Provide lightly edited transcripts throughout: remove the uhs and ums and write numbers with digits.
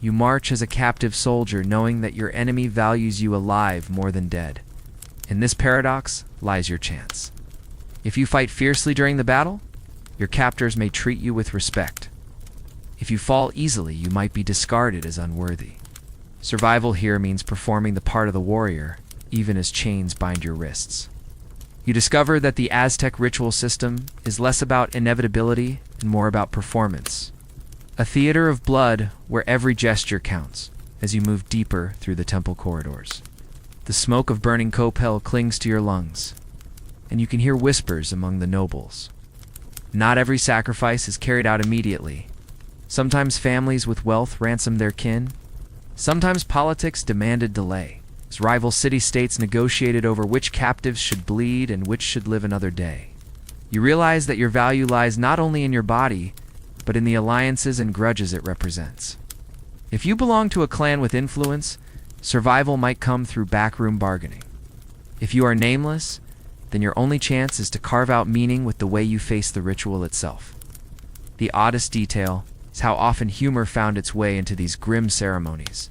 You march as a captive soldier, knowing that your enemy values you alive more than dead. In this paradox lies your chance. If you fight fiercely during the battle, your captors may treat you with respect. If you fall easily, you might be discarded as unworthy. Survival here means performing the part of the warrior, even as chains bind your wrists. You discover that the Aztec ritual system is less about inevitability and more about performance. A theater of blood where every gesture counts as you move deeper through the temple corridors. The smoke of burning copal clings to your lungs, and you can hear whispers among the nobles. Not every sacrifice is carried out immediately. Sometimes families with wealth ransom their kin. Sometimes politics demanded delay, as rival city-states negotiated over which captives should bleed and which should live another day. You realize that your value lies not only in your body, but in the alliances and grudges it represents. If you belong to a clan with influence, survival might come through backroom bargaining. If you are nameless, then your only chance is to carve out meaning with the way you face the ritual itself. The oddest detail is how often humor found its way into these grim ceremonies.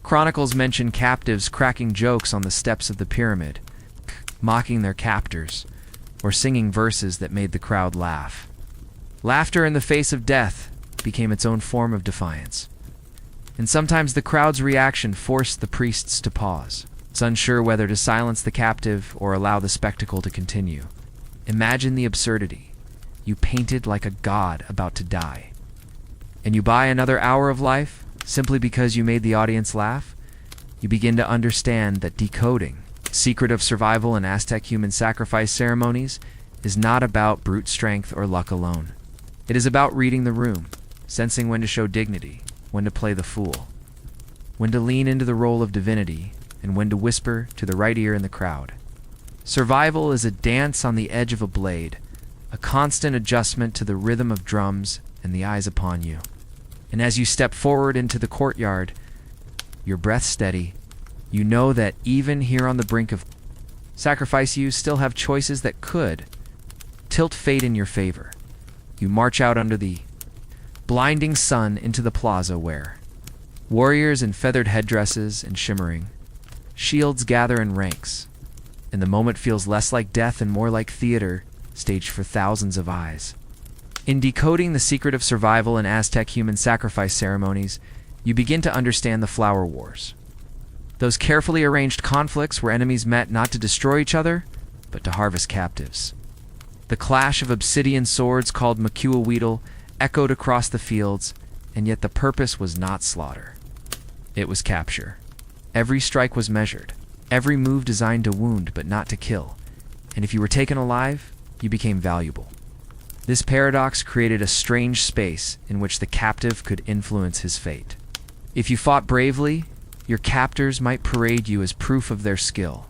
Chronicles mention captives cracking jokes on the steps of the pyramid, mocking their captors, or singing verses that made the crowd laugh. Laughter in the face of death became its own form of defiance. And sometimes the crowd's reaction forced the priests to pause, unsure whether to silence the captive or allow the spectacle to continue. Imagine the absurdity. You painted like a god about to die, and you buy another hour of life simply because you made the audience laugh. You begin to understand that decoding, secret of survival in Aztec human sacrifice ceremonies, is not about brute strength or luck alone. It is about reading the room, sensing when to show dignity, when to play the fool, when to lean into the role of divinity, and when to whisper to the right ear in the crowd. Survival is a dance on the edge of a blade, a constant adjustment to the rhythm of drums and the eyes upon you. And as you step forward into the courtyard, your breath steady, you know that even here on the brink of sacrifice, you still have choices that could tilt fate in your favor. You march out under the blinding sun into the plaza where warriors in feathered headdresses and shimmering shields gather in ranks, and the moment feels less like death and more like theater staged for thousands of eyes. In decoding the secret of survival in Aztec human sacrifice ceremonies, you begin to understand the flower wars. Those carefully arranged conflicts where enemies met not to destroy each other, but to harvest captives. The clash of obsidian swords called Makuaweedle echoed across the fields, and yet the purpose was not slaughter. It was capture. Every strike was measured, every move designed to wound but not to kill, and if you were taken alive, you became valuable. This paradox created a strange space in which the captive could influence his fate. If you fought bravely, your captors might parade you as proof of their skill.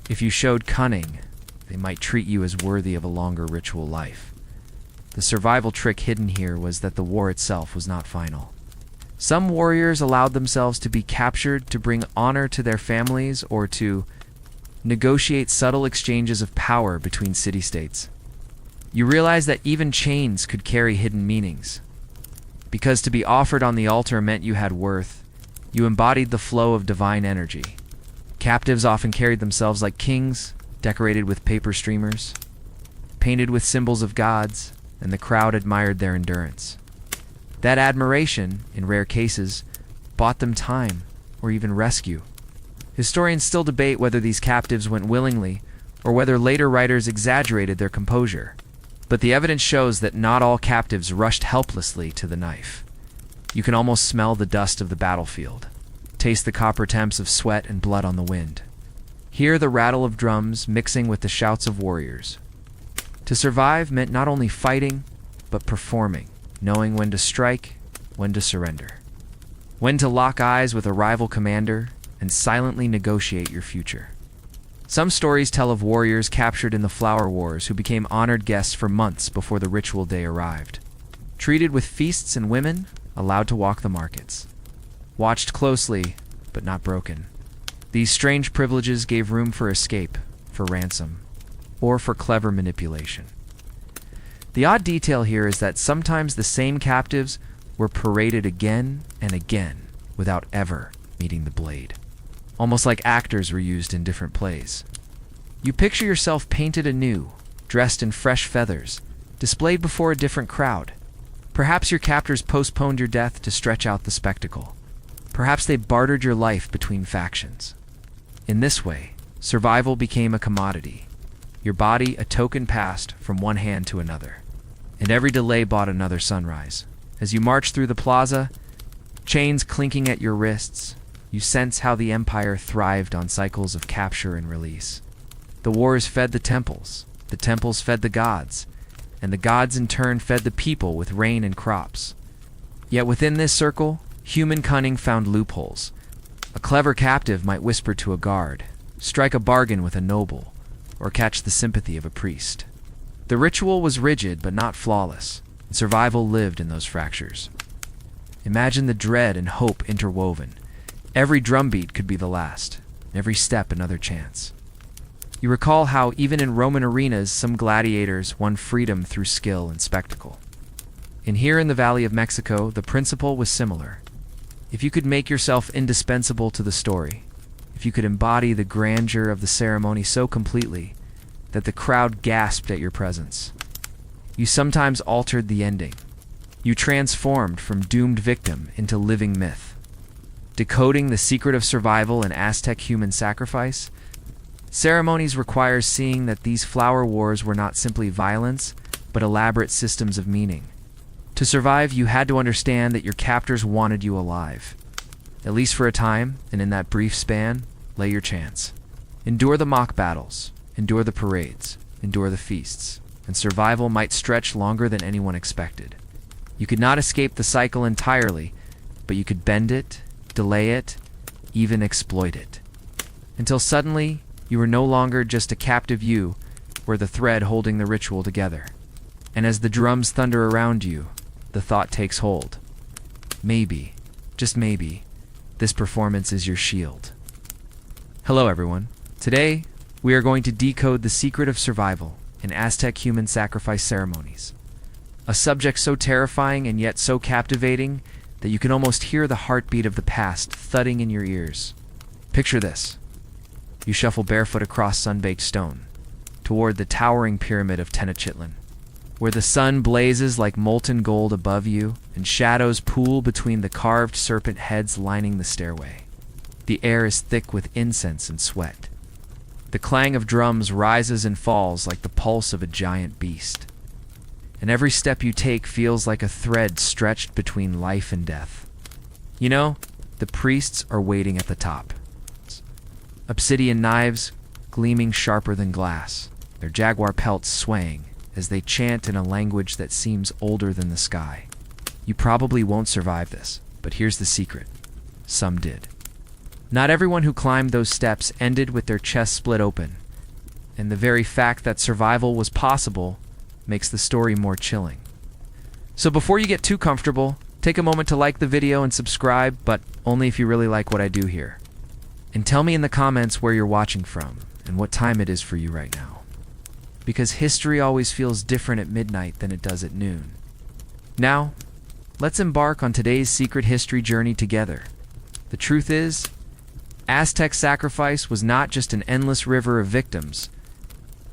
If you showed cunning, they might treat you as worthy of a longer ritual life. The survival trick hidden here was that the war itself was not final. Some warriors allowed themselves to be captured to bring honor to their families or to negotiate subtle exchanges of power between city-states. You realize that even chains could carry hidden meanings. Because to be offered on the altar meant you had worth, you embodied the flow of divine energy. Captives often carried themselves like kings, decorated with paper streamers, painted with symbols of gods, and the crowd admired their endurance. That admiration, in rare cases, bought them time or even rescue. Historians still debate whether these captives went willingly or whether later writers exaggerated their composure. But the evidence shows that not all captives rushed helplessly to the knife. You can almost smell the dust of the battlefield, taste the copper temps of sweat and blood on the wind, hear the rattle of drums mixing with the shouts of warriors. To survive meant not only fighting, but performing, knowing when to strike, when to surrender, when to lock eyes with a rival commander, and silently negotiate your future. Some stories tell of warriors captured in the flower wars who became honored guests for months before the ritual day arrived. Treated with feasts and women, allowed to walk the markets. Watched closely, but not broken. These strange privileges gave room for escape, for ransom, or for clever manipulation. The odd detail here is that sometimes the same captives were paraded again and again, without ever meeting the blade. Almost like actors were used in different plays. You picture yourself painted anew, dressed in fresh feathers, displayed before a different crowd. Perhaps your captors postponed your death to stretch out the spectacle. Perhaps they bartered your life between factions. In this way, survival became a commodity, your body a token passed from one hand to another. And every delay bought another sunrise. As you march through the plaza, chains clinking at your wrists, you sense how the Empire thrived on cycles of capture and release. The wars fed the temples fed the gods, and the gods in turn fed the people with rain and crops. Yet within this circle, human cunning found loopholes. A clever captive might whisper to a guard, strike a bargain with a noble, or catch the sympathy of a priest. The ritual was rigid but not flawless, and survival lived in those fractures. Imagine the dread and hope interwoven. Every drumbeat could be the last, every step another chance. You recall how, even in Roman arenas, some gladiators won freedom through skill and spectacle. And here in the Valley of Mexico, the principle was similar. If you could make yourself indispensable to the story, if you could embody the grandeur of the ceremony so completely that the crowd gasped at your presence, you sometimes altered the ending. You transformed from doomed victim into living myth. Decoding the secret of survival in Aztec human sacrifice, Ceremonies requires seeing that these flower wars were not simply violence, but elaborate systems of meaning. To survive, you had to understand that your captors wanted you alive. At least for a time, and in that brief span, lay your chance. Endure the mock battles, endure the parades, endure the feasts, and survival might stretch longer than anyone expected. You could not escape the cycle entirely, but you could bend it, delay it, even exploit it. Until suddenly, you were no longer just a captive, you were the thread holding the ritual together. And as the drums thunder around you, the thought takes hold. Maybe, just maybe, this performance is your shield. Hello everyone. Today, we are going to decode the secret of survival in Aztec human sacrifice ceremonies. A subject so terrifying and yet so captivating that you can almost hear the heartbeat of the past thudding in your ears. Picture this. You shuffle barefoot across sun-baked stone, toward the towering pyramid of Tenochtitlan, where the sun blazes like molten gold above you and shadows pool between the carved serpent heads lining the stairway. The air is thick with incense and sweat. The clang of drums rises and falls like the pulse of a giant beast. And every step you take feels like a thread stretched between life and death. You know, the priests are waiting at the top. Obsidian knives gleaming sharper than glass, their jaguar pelts swaying as they chant in a language that seems older than the sky. You probably won't survive this, but here's the secret. Some did. Not everyone who climbed those steps ended with their chest split open, and the very fact that survival was possible makes the story more chilling. So before you get too comfortable, take a moment to like the video and subscribe, but only if you really like what I do here. And tell me in the comments where you're watching from and what time it is for you right now. Because history always feels different at midnight than it does at noon. Now, let's embark on today's secret history journey together. The truth is, Aztec sacrifice was not just an endless river of victims.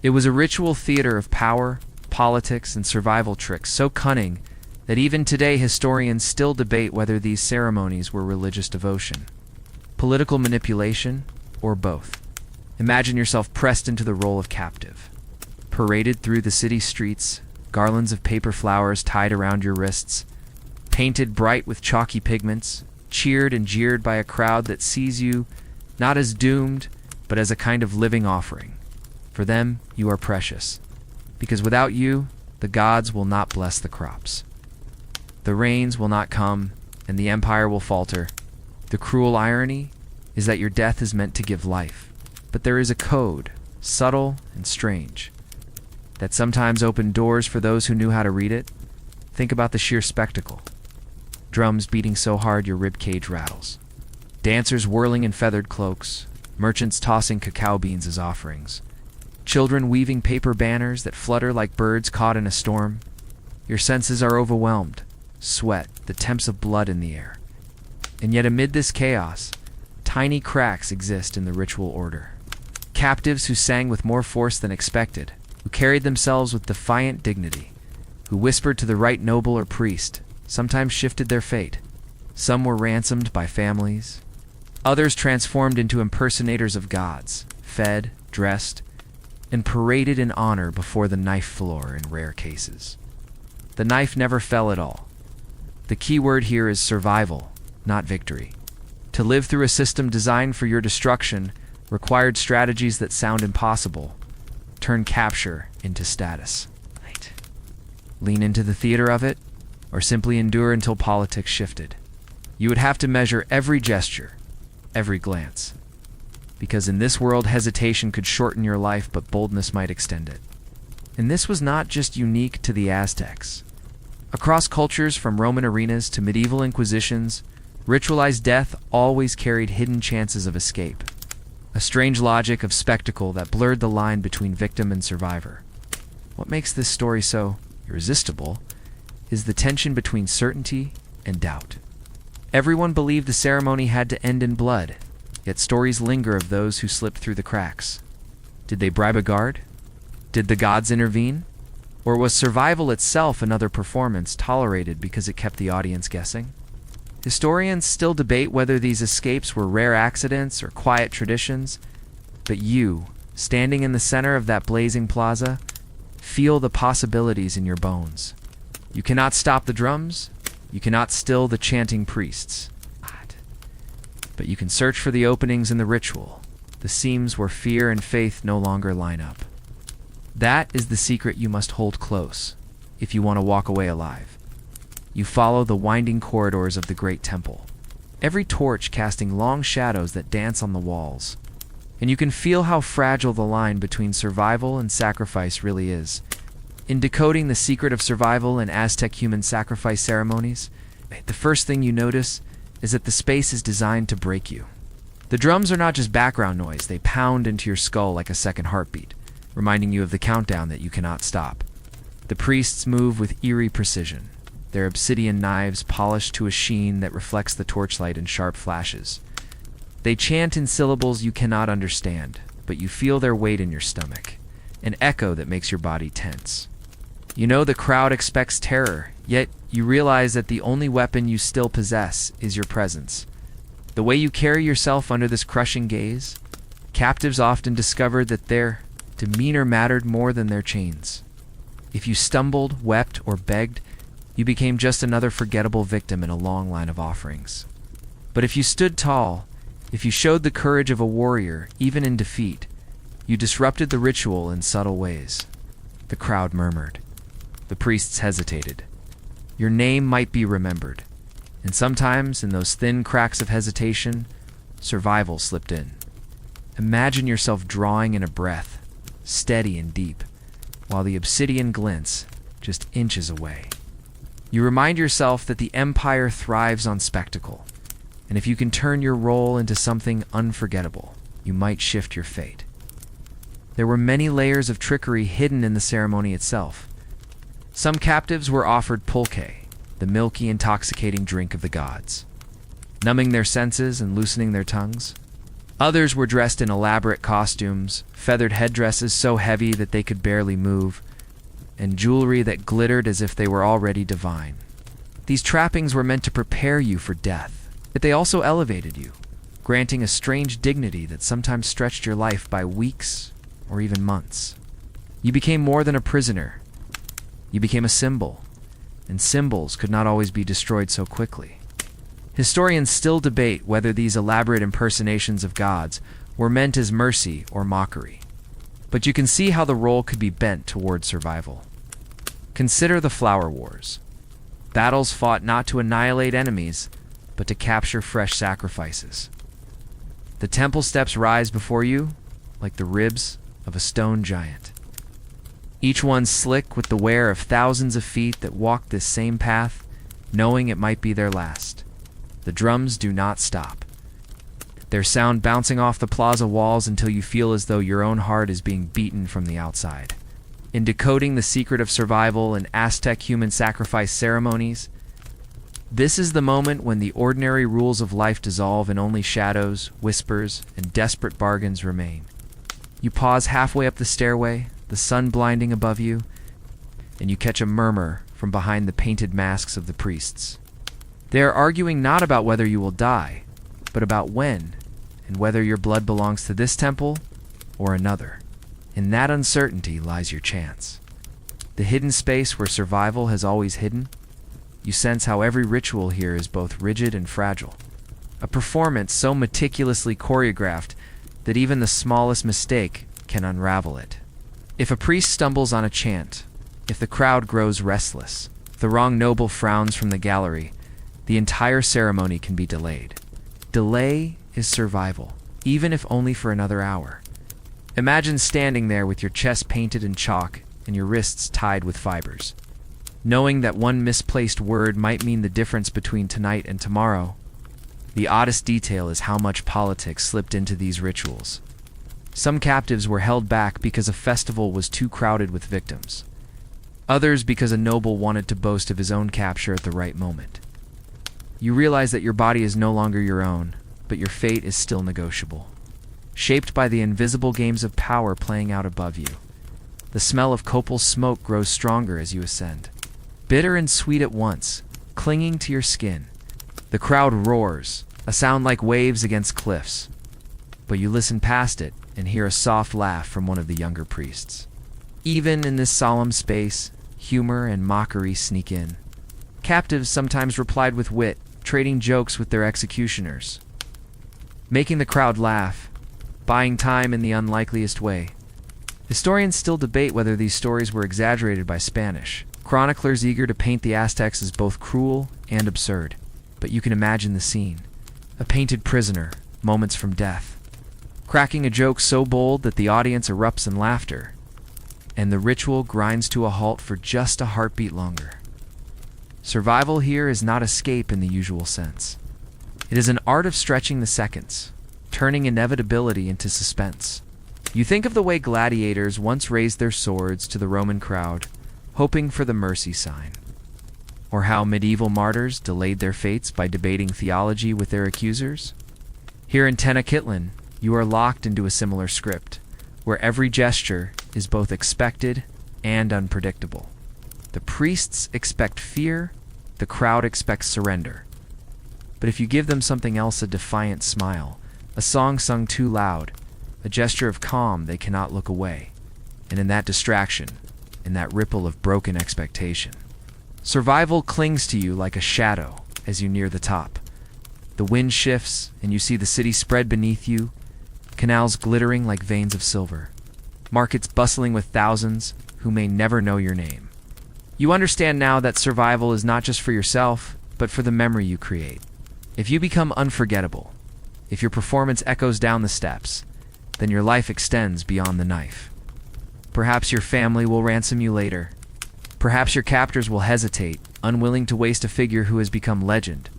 It was a ritual theater of power, politics, and survival tricks so cunning that even today historians still debate whether these ceremonies were religious devotion, political manipulation, or both. Imagine yourself pressed into the role of captive, paraded through the city streets, garlands of paper flowers tied around your wrists, painted bright with chalky pigments, cheered and jeered by a crowd that sees you not as doomed, but as a kind of living offering. For them, you are precious, because without you, the gods will not bless the crops. The rains will not come, and the empire will falter. The cruel irony is that your death is meant to give life, but there is a code, subtle and strange, that sometimes opened doors for those who knew how to read it. Think about the sheer spectacle. Drums beating so hard your ribcage rattles. Dancers whirling in feathered cloaks. Merchants tossing cacao beans as offerings. Children weaving paper banners that flutter like birds caught in a storm. Your senses are overwhelmed. Sweat, the temps of blood in the air. And yet amid this chaos, tiny cracks exist in the ritual order. Captives who sang with more force than expected, who carried themselves with defiant dignity, who whispered to the right noble or priest, sometimes shifted their fate. Some were ransomed by families. Others transformed into impersonators of gods, fed, dressed, and paraded in honor before the knife floor in rare cases. The knife never fell at all. The key word here is survival, not victory. To live through a system designed for your destruction required strategies that sound impossible. Turn capture into status. Right. Lean into the theater of it, or simply endure until politics shifted. You would have to measure every gesture, every glance. Because in this world, hesitation could shorten your life, but boldness might extend it. And this was not just unique to the Aztecs. Across cultures from Roman arenas to medieval inquisitions, ritualized death always carried hidden chances of escape. A strange logic of spectacle that blurred the line between victim and survivor. What makes this story so irresistible is the tension between certainty and doubt. Everyone believed the ceremony had to end in blood, yet stories linger of those who slipped through the cracks. Did they bribe a guard? Did the gods intervene? Or was survival itself another performance tolerated because it kept the audience guessing? Historians still debate whether these escapes were rare accidents or quiet traditions, but you, standing in the center of that blazing plaza, feel the possibilities in your bones. You cannot stop the drums, you cannot still the chanting priests, but you can search for the openings in the ritual, the seams where fear and faith no longer line up. That is the secret you must hold close if you want to walk away alive. You follow the winding corridors of the great temple, every torch casting long shadows that dance on the walls. And you can feel how fragile the line between survival and sacrifice really is. In decoding the secret of survival in Aztec human sacrifice ceremonies, the first thing you notice is that the space is designed to break you. The drums are not just background noise, they pound into your skull like a second heartbeat, reminding you of the countdown that you cannot stop. The priests move with eerie precision, their obsidian knives polished to a sheen that reflects the torchlight in sharp flashes. They chant in syllables you cannot understand, but you feel their weight in your stomach, an echo that makes your body tense. You know the crowd expects terror, yet you realize that the only weapon you still possess is your presence. The way you carry yourself under this crushing gaze, captives often discovered that their demeanor mattered more than their chains. If you stumbled, wept, or begged, you became just another forgettable victim in a long line of offerings. But if you stood tall, if you showed the courage of a warrior, even in defeat, you disrupted the ritual in subtle ways. The crowd murmured. The priests hesitated. Your name might be remembered, and sometimes, in those thin cracks of hesitation, survival slipped in. Imagine yourself drawing in a breath, steady and deep, while the obsidian glints just inches away. You remind yourself that the Empire thrives on spectacle, and if you can turn your role into something unforgettable, you might shift your fate. There were many layers of trickery hidden in the ceremony itself. Some captives were offered pulque, the milky, intoxicating drink of the gods, numbing their senses and loosening their tongues. Others were dressed in elaborate costumes, feathered headdresses so heavy that they could barely move, and jewelry that glittered as if they were already divine. These trappings were meant to prepare you for death, yet they also elevated you, granting a strange dignity that sometimes stretched your life by weeks or even months. You became more than a prisoner. You became a symbol, and symbols could not always be destroyed so quickly. Historians still debate whether these elaborate impersonations of gods were meant as mercy or mockery, but you can see how the role could be bent toward survival. Consider the Flower Wars. Battles fought not to annihilate enemies, but to capture fresh sacrifices. The temple steps rise before you like the ribs of a stone giant. Each one slick with the wear of thousands of feet that walked this same path, knowing it might be their last. The drums do not stop, their sound bouncing off the plaza walls until you feel as though your own heart is being beaten from the outside. In decoding the secret of survival in Aztec human sacrifice ceremonies, This is the moment when the ordinary rules of life dissolve and only shadows, whispers, and desperate bargains remain. You pause halfway up the stairway, the sun blinding above you, and you catch a murmur from behind the painted masks of the priests. They are arguing not about whether you will die, but about when, and whether your blood belongs to this temple or another. In that uncertainty lies your chance. The hidden space where survival has always hidden. You sense how every ritual here is both rigid and fragile. A performance so meticulously choreographed that even the smallest mistake can unravel it. If a priest stumbles on a chant, if the crowd grows restless, if the wrong noble frowns from the gallery, the entire ceremony can be delayed. Delay is survival, even if only for another hour. Imagine standing there with your chest painted in chalk and your wrists tied with fibers. Knowing that one misplaced word might mean the difference between tonight and tomorrow. The oddest detail is how much politics slipped into these rituals. Some captives were held back because a festival was too crowded with victims. Others because a noble wanted to boast of his own capture at the right moment. You realize that your body is no longer your own, but your fate is still negotiable. Shaped by the invisible games of power playing out above you. The smell of copal smoke grows stronger as you ascend. Bitter and sweet at once, clinging to your skin. The crowd roars, a sound like waves against cliffs. But you listen past it and hear a soft laugh from one of the younger priests. Even in this solemn space, humor and mockery sneak in. Captives sometimes replied with wit, trading jokes with their executioners. Making the crowd laugh, buying time in the unlikeliest way. Historians still debate whether these stories were exaggerated by Spanish. Chroniclers eager to paint the Aztecs as both cruel and absurd. But you can imagine the scene. A painted prisoner, moments from death. Cracking a joke so bold that the audience erupts in laughter. And the ritual grinds to a halt for just a heartbeat longer. Survival here is not escape in the usual sense. It is an art of stretching the seconds, turning inevitability into suspense. You think of the way gladiators once raised their swords to the Roman crowd, hoping for the mercy sign. Or how medieval martyrs delayed their fates by debating theology with their accusers. Here in Tenochtitlan, you are locked into a similar script, where every gesture is both expected and unpredictable. The priests expect fear, the crowd expects surrender. But if you give them something else, a defiant smile, a song sung too loud, a gesture of calm, they cannot look away. And in that distraction, in that ripple of broken expectation, survival clings to you like a shadow as you near the top. The wind shifts, and you see the city spread beneath you, canals glittering like veins of silver, markets bustling with thousands who may never know your name. You understand now that survival is not just for yourself, but for the memory you create. If you become unforgettable, if your performance echoes down the steps, then your life extends beyond the knife. Perhaps your family will ransom you later. Perhaps your captors will hesitate, unwilling to waste a figure who has become legend.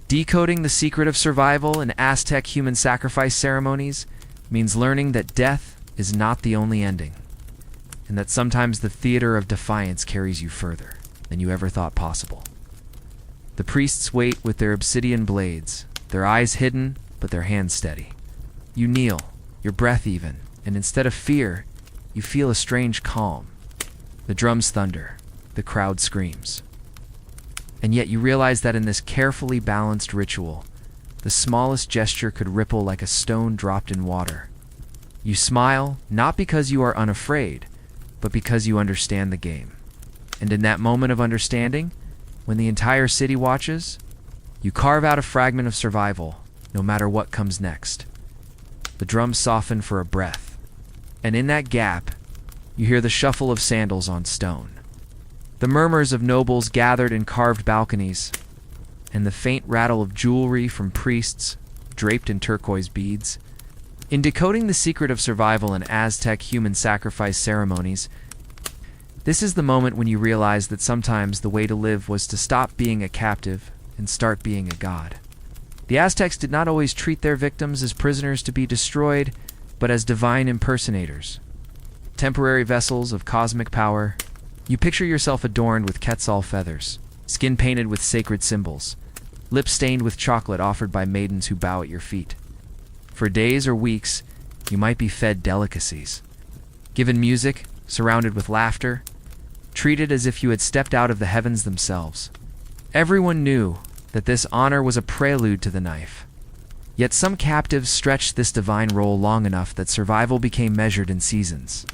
Decoding the secret of survival in Aztec human sacrifice ceremonies means learning that death is not the only ending, and that sometimes the theater of defiance carries you further than you ever thought possible. The priests wait with their obsidian blades, their eyes hidden, but their hands steady. You kneel, your breath even, and instead of fear, you feel a strange calm. The drums thunder, the crowd screams. And yet you realize that in this carefully balanced ritual, the smallest gesture could ripple like a stone dropped in water. You smile, not because you are unafraid, but because you understand the game. And in that moment of understanding, when the entire city watches, you carve out a fragment of survival, no matter what comes next. The drums soften for a breath, and in that gap, you hear the shuffle of sandals on stone, the murmurs of nobles gathered in carved balconies, and the faint rattle of jewelry from priests draped in turquoise beads. In decoding the secret of survival in Aztec human sacrifice ceremonies, this is the moment when you realize that sometimes the way to live was to stop being a captive and start being a god. The Aztecs did not always treat their victims as prisoners to be destroyed, but as divine impersonators, temporary vessels of cosmic power. You picture yourself adorned with quetzal feathers, skin painted with sacred symbols, lips stained with chocolate offered by maidens who bow at your feet. For days or weeks, you might be fed delicacies, given music, surrounded with laughter, treated as if you had stepped out of the heavens themselves. Everyone knew that this honor was a prelude to the knife. Yet some captives stretched this divine role long enough that survival became measured in seasons.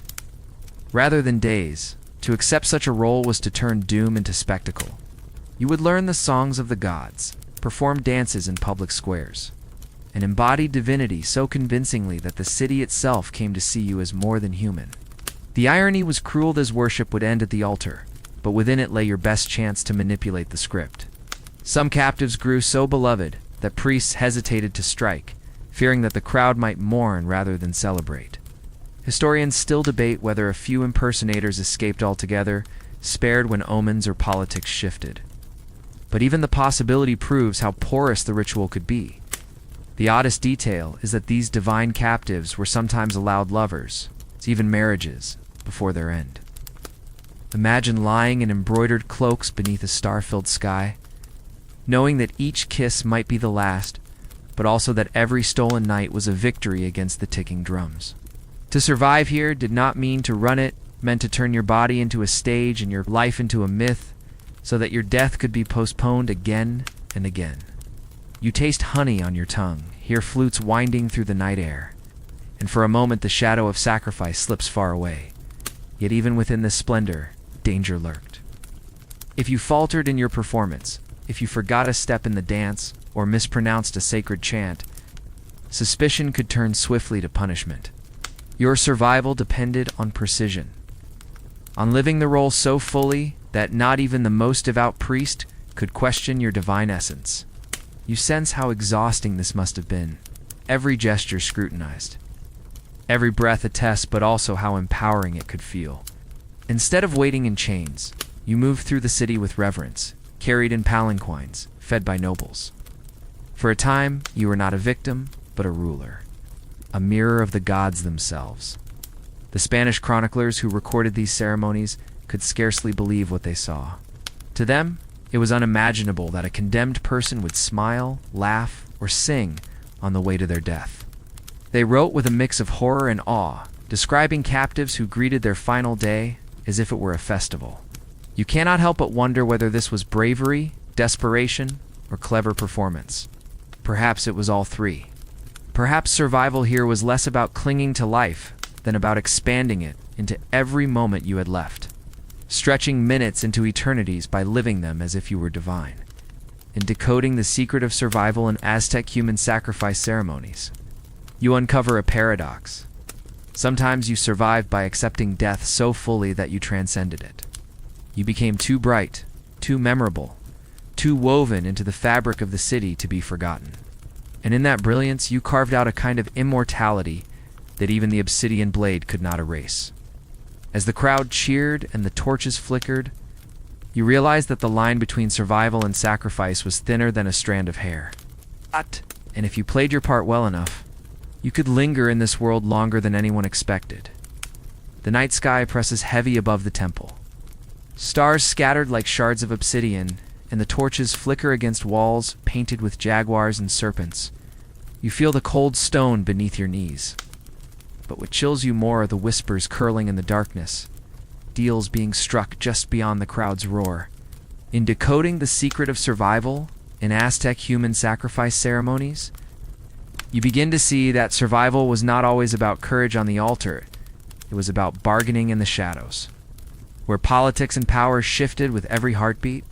Rather than days, to accept such a role was to turn doom into spectacle. You would learn the songs of the gods, perform dances in public squares, and embody divinity so convincingly that the city itself came to see you as more than human. The irony was cruel as worship would end at the altar, but within it lay your best chance to manipulate the script. Some captives grew so beloved that priests hesitated to strike, fearing that the crowd might mourn rather than celebrate. Historians still debate whether a few impersonators escaped altogether, spared when omens or politics shifted. But even the possibility proves how porous the ritual could be. The oddest detail is that these divine captives were sometimes allowed lovers, even marriages, before their end. Imagine lying in embroidered cloaks beneath a star-filled sky, knowing that each kiss might be the last, but also that every stolen night was a victory against the ticking drums. To survive here did not mean to run it, meant to turn your body into a stage and your life into a myth, so that your death could be postponed again and again. You taste honey on your tongue, hear flutes winding through the night air, and for a moment the shadow of sacrifice slips far away. Yet even within this splendor, danger lurked. If you faltered in your performance, if you forgot a step in the dance or mispronounced a sacred chant, suspicion could turn swiftly to punishment. Your survival depended on precision, on living the role so fully that not even the most devout priest could question your divine essence. You sense how exhausting this must have been, every gesture scrutinized, every breath a test, but also how empowering it could feel. Instead of waiting in chains, you moved through the city with reverence, carried in palanquins, fed by nobles. For a time, you were not a victim, but a ruler, a mirror of the gods themselves. The Spanish chroniclers who recorded these ceremonies could scarcely believe what they saw. To them, it was unimaginable that a condemned person would smile, laugh, or sing on the way to their death. They wrote with a mix of horror and awe, describing captives who greeted their final day as if it were a festival. You cannot help but wonder whether this was bravery, desperation, or clever performance. Perhaps it was all three. Perhaps survival here was less about clinging to life than about expanding it into every moment you had left, stretching minutes into eternities by living them as if you were divine. In decoding the secret of survival in Aztec human sacrifice ceremonies, you uncover a paradox. Sometimes you survived by accepting death so fully that you transcended it. You became too bright, too memorable, too woven into the fabric of the city to be forgotten. And in that brilliance, you carved out a kind of immortality that even the obsidian blade could not erase. As the crowd cheered and the torches flickered, you realized that the line between survival and sacrifice was thinner than a strand of hair. And if you played your part well enough, you could linger in this world longer than anyone expected. The night sky presses heavy above the temple. Stars scattered like shards of obsidian, and the torches flicker against walls painted with jaguars and serpents. You feel the cold stone beneath your knees. But what chills you more are the whispers curling in the darkness, deals being struck just beyond the crowd's roar. In decoding the secret of survival in Aztec human sacrifice ceremonies, you begin to see that survival was not always about courage on the altar. It was about bargaining in the shadows, where politics and power shifted with every heartbeat.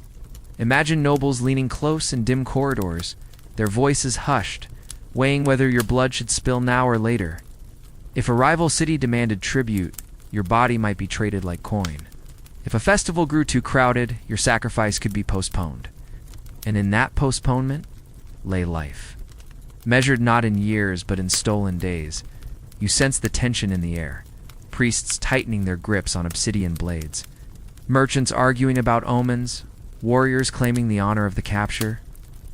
Imagine nobles leaning close in dim corridors, their voices hushed, weighing whether your blood should spill now or later. If a rival city demanded tribute, your body might be traded like coin. If a festival grew too crowded, your sacrifice could be postponed. And in that postponement lay life. Measured not in years, but in stolen days, you sense the tension in the air, priests tightening their grips on obsidian blades, merchants arguing about omens, warriors claiming the honor of the capture.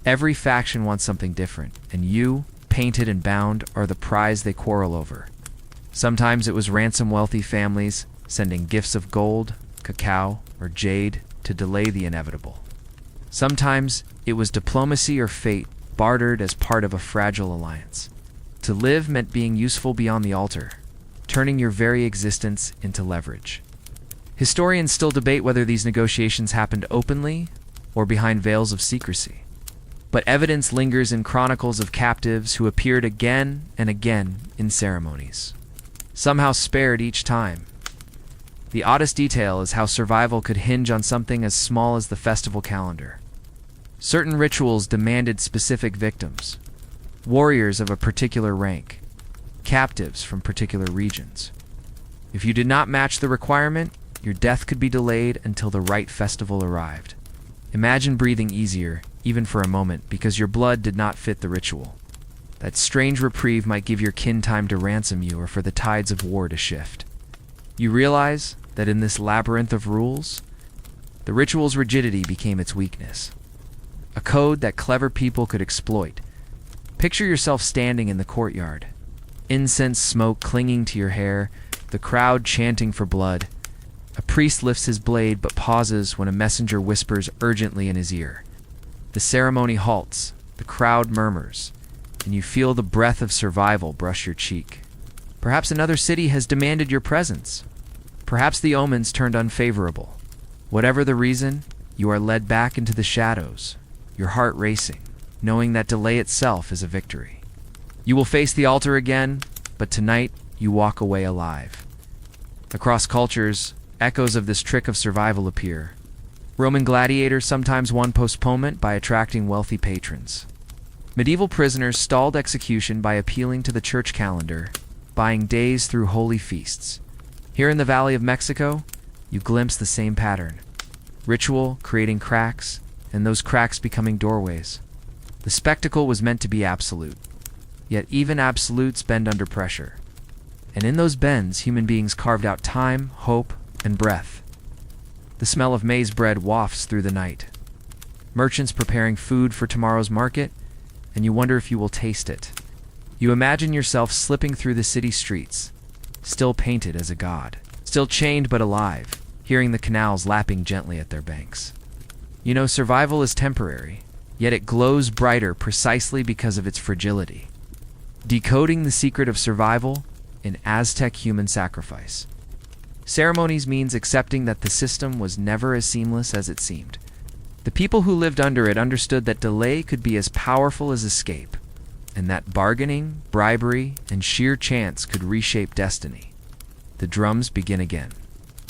Every faction wants something different, and you, painted and bound, are the prize they quarrel over. Sometimes it was ransom wealthy families sending gifts of gold, cacao, or jade to delay the inevitable. Sometimes it was diplomacy or fate bartered as part of a fragile alliance. To live meant being useful beyond the altar, turning your very existence into leverage. Historians still debate whether these negotiations happened openly or behind veils of secrecy. But evidence lingers in chronicles of captives who appeared again and again in ceremonies, somehow spared each time. The oddest detail is how survival could hinge on something as small as the festival calendar. Certain rituals demanded specific victims, warriors of a particular rank, captives from particular regions. If you did not match the requirement, your death could be delayed until the right festival arrived. Imagine breathing easier, even for a moment, because your blood did not fit the ritual. That strange reprieve might give your kin time to ransom you or for the tides of war to shift. You realize that in this labyrinth of rules, the ritual's rigidity became its weakness. A code that clever people could exploit. Picture yourself standing in the courtyard, incense smoke clinging to your hair, the crowd chanting for blood. A priest lifts his blade but pauses when a messenger whispers urgently in his ear. The ceremony halts, the crowd murmurs, and you feel the breath of survival brush your cheek. Perhaps another city has demanded your presence. Perhaps the omens turned unfavorable. Whatever the reason, you are led back into the shadows, your heart racing, knowing that delay itself is a victory. You will face the altar again, but tonight you walk away alive. Across cultures, echoes of this trick of survival appear. Roman gladiators sometimes won postponement by attracting wealthy patrons. Medieval prisoners stalled execution by appealing to the church calendar, buying days through holy feasts. Here in the Valley of Mexico, you glimpse the same pattern. Ritual creating cracks, and those cracks becoming doorways. The spectacle was meant to be absolute. Yet even absolutes bend under pressure. And in those bends, human beings carved out time, hope, and breath. The smell of maize bread wafts through the night. Merchants preparing food for tomorrow's market, and you wonder if you will taste it. You imagine yourself slipping through the city streets, still painted as a god, still chained but alive, hearing the canals lapping gently at their banks. You know, survival is temporary, yet it glows brighter precisely because of its fragility. Decoding the secret of survival in Aztec human sacrifice. Ceremonies means accepting that the system was never as seamless as it seemed. The people who lived under it understood that delay could be as powerful as escape, and that bargaining, bribery, and sheer chance could reshape destiny. The drums begin again,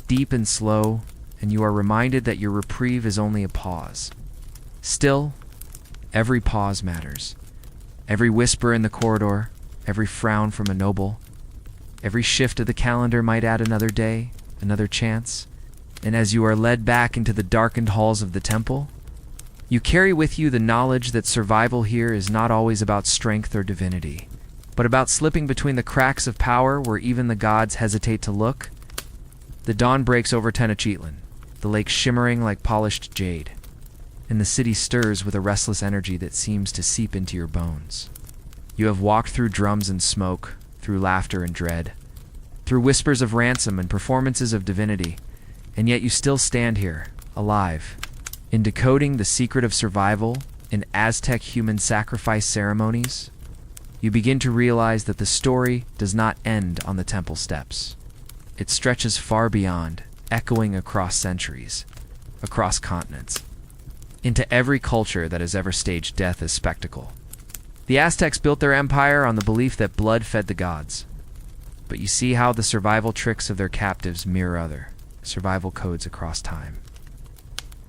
deep and slow, and you are reminded that your reprieve is only a pause. Still, every pause matters. Every whisper in the corridor, every frown from a noble, every shift of the calendar might add another day, another chance. And as you are led back into the darkened halls of the temple, you carry with you the knowledge that survival here is not always about strength or divinity, but about slipping between the cracks of power where even the gods hesitate to look. The dawn breaks over Tenochtitlan, the lake shimmering like polished jade, and the city stirs with a restless energy that seems to seep into your bones. You have walked through drums and smoke, through laughter and dread, through whispers of ransom and performances of divinity, and yet you still stand here, alive. In decoding the secret of survival in Aztec human sacrifice ceremonies, you begin to realize that the story does not end on the temple steps. It stretches far beyond, echoing across centuries, across continents, into every culture that has ever staged death as spectacle. The Aztecs built their empire on the belief that blood fed the gods. But you see how the survival tricks of their captives mirror other survival codes across time.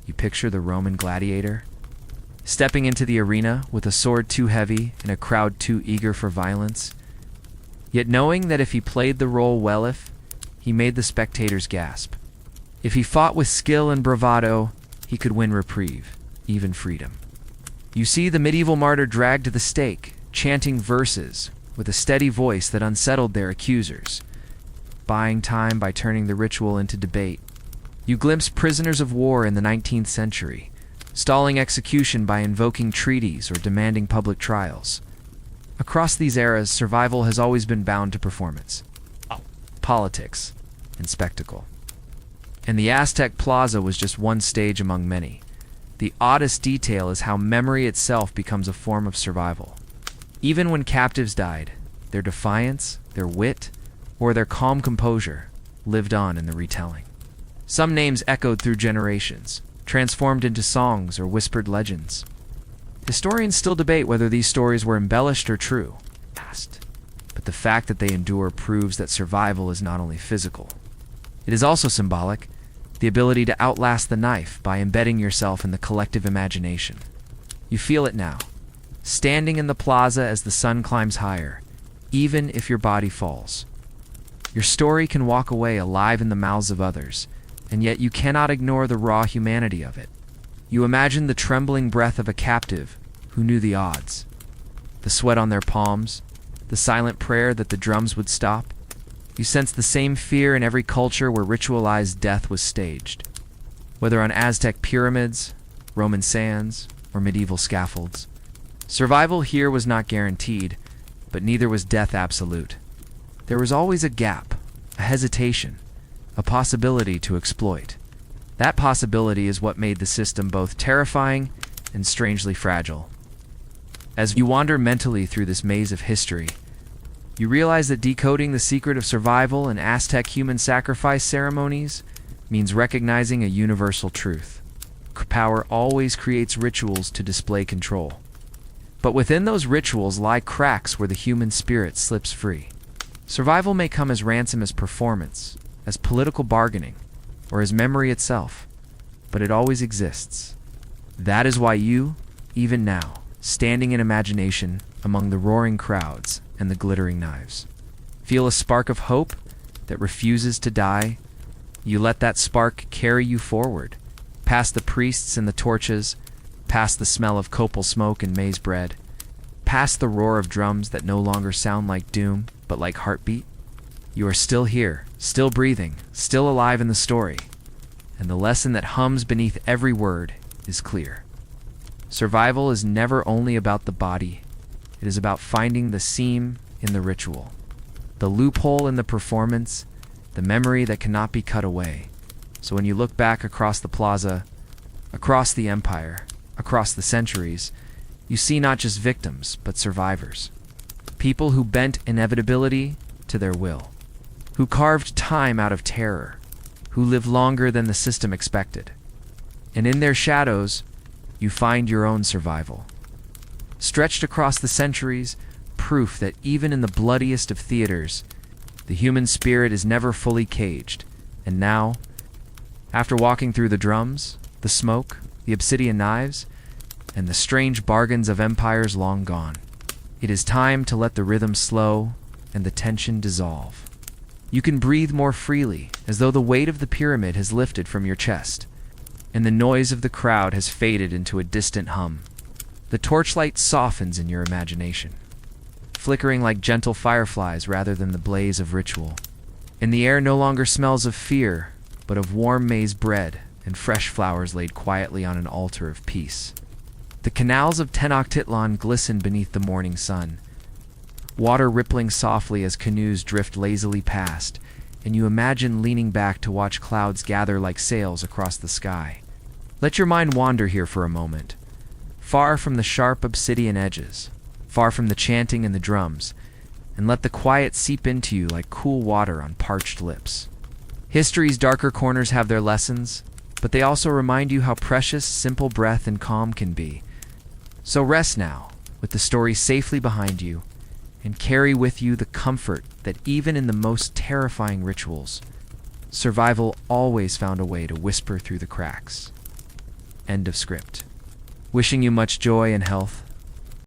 You picture the Roman gladiator, stepping into the arena with a sword too heavy and a crowd too eager for violence, yet knowing that if he played the role well, if he made the spectators gasp. If he fought with skill and bravado, he could win reprieve, even freedom. You see the medieval martyr dragged to the stake, chanting verses with a steady voice that unsettled their accusers, buying time by turning the ritual into debate. You glimpse prisoners of war in the 19th century, stalling execution by invoking treaties or demanding public trials. Across these eras, survival has always been bound to performance, politics, and spectacle. And the Aztec Plaza was just one stage among many. The oddest detail is how memory itself becomes a form of survival. Even when captives died, their defiance, their wit, or their calm composure lived on in the retelling. Some names echoed through generations, transformed into songs or whispered legends. Historians still debate whether these stories were embellished or true. But the fact that they endure proves that survival is not only physical. It is also symbolic, the ability to outlast the knife by embedding yourself in the collective imagination. You feel it now, standing in the plaza as the sun climbs higher, even if your body falls. Your story can walk away alive in the mouths of others, and yet you cannot ignore the raw humanity of it. You imagine the trembling breath of a captive who knew the odds, the sweat on their palms, the silent prayer that the drums would stop. You sense the same fear in every culture where ritualized death was staged. Whether on Aztec pyramids, Roman sands, or medieval scaffolds, survival here was not guaranteed, but neither was death absolute. There was always a gap, a hesitation, a possibility to exploit. That possibility is what made the system both terrifying and strangely fragile. As you wander mentally through this maze of history, you realize that decoding the secret of survival in Aztec human sacrifice ceremonies means recognizing a universal truth. Power always creates rituals to display control. But within those rituals lie cracks where the human spirit slips free. Survival may come as ransom as performance, as political bargaining, or as memory itself, but it always exists. That is why you, even now, standing in imagination among the roaring crowds and the glittering knives, feel a spark of hope that refuses to die. You let that spark carry you forward, past the priests and the torches, past the smell of copal smoke and maize bread, past the roar of drums that no longer sound like doom, but like heartbeat. You are still here, still breathing, still alive in the story, and the lesson that hums beneath every word is clear. Survival is never only about the body. It is about finding the seam in the ritual, the loophole in the performance, the memory that cannot be cut away. So when you look back across the plaza, across the empire, across the centuries, you see not just victims, but survivors. People who bent inevitability to their will, who carved time out of terror, who lived longer than the system expected. And in their shadows, you find your own survival. Stretched across the centuries, proof that even in the bloodiest of theaters, the human spirit is never fully caged. And now, after walking through the drums, the smoke, the obsidian knives, and the strange bargains of empires long gone, it is time to let the rhythm slow and the tension dissolve. You can breathe more freely, as though the weight of the pyramid has lifted from your chest, and the noise of the crowd has faded into a distant hum. The torchlight softens in your imagination, flickering like gentle fireflies rather than the blaze of ritual. And the air no longer smells of fear, but of warm maize bread and fresh flowers laid quietly on an altar of peace. The canals of Tenochtitlan glisten beneath the morning sun, water rippling softly as canoes drift lazily past, and you imagine leaning back to watch clouds gather like sails across the sky. Let your mind wander here for a moment, far from the sharp obsidian edges, far from the chanting and the drums, and let the quiet seep into you like cool water on parched lips. History's darker corners have their lessons, but they also remind you how precious simple breath and calm can be. So rest now, with the story safely behind you, and carry with you the comfort that even in the most terrifying rituals, survival always found a way to whisper through the cracks. End of script. Wishing you much joy and health.